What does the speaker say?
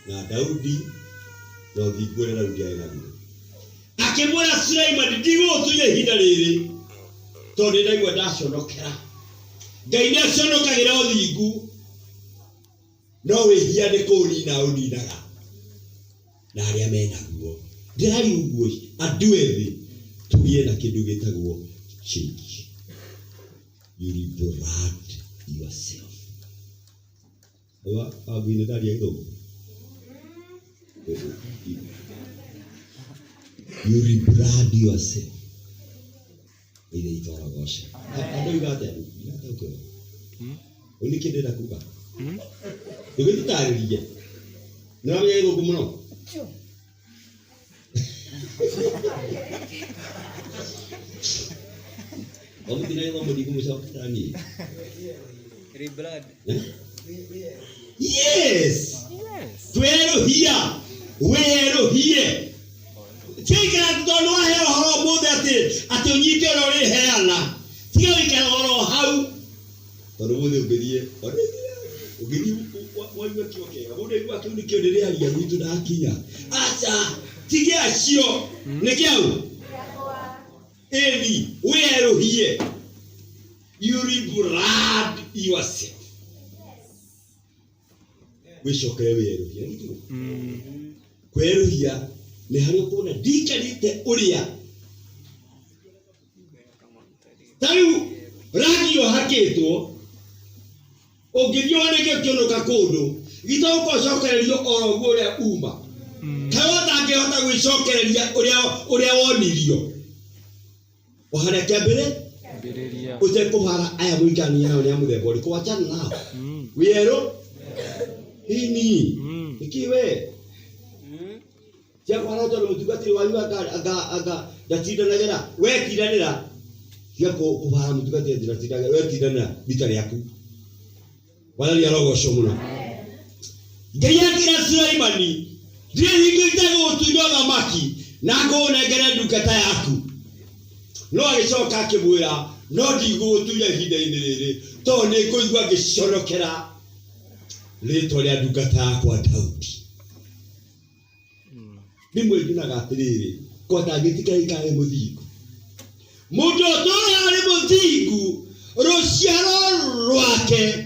na Daudi no thigure na Daudi aina guo akimwira Suleiman ndigũtuye ihinda rĩrĩ tondũ ndaigua ndaconokera Ngai nĩ aconokagira ũthingu no wĩhia nĩ kũnina ũninaga na arĩa menaguo ndĩrari ũguo andũ ethĩ tũgĩe na kĩndũ gĩtagwo change. You liberate yourself. I've been that young. You liberate yourself. Ile itoa gosha. Ndio igate. Igate uko. Unikende na kuba. Ndio tutaririe. Na wewe yego kumuno. Kamu tidak yang mau dikumusau tani. Blood. Yes. Twero here. Tika ndono hero horo mothe ati unyite rori heana. Tika wikara horo hau. Tondo mothe ugerie. Ugerie waiwa kioke. Abode igwa kiuni kio ndiri aria gwitu ndakinya. Acha tige acio. Nikiau. Eli, wero here. You liberate yourself. Wicokere wero here ndio. Kwero here ni hario kuona ndikarite uria. Tariu radio hakitwo. Ungithio nike kionoka kundu. Gitauko cokererio oro guria uma. Kawata ngehota gwicokereria uria wonirio. Wahara kiambere uje kuhara aya muikani yao ya muthemba uri kwachana nao wero ini ikiwe ya kwara toro mutugatiri wanyu aga ndatindanagera we tindanira ya kuhara mutugatiri ndatindanagera we tindanira bitari yaku wala ya rogo shomuna Ngai akira Sulaimani ndiye hingitago utunyoga maki na ngone ndukata yaku no agicoka akimwira no ndigũtuya ihinda-inĩ rĩrĩ to nĩ ngũigua ngĩconokera rĩtwa rĩa ndungata yakwa Daudi. Rĩmwe njunaga atĩrĩrĩ kota ngĩtikarĩka arĩ mũthingu mũndũ ũtũũra arĩ mũthingu rũciaro rwake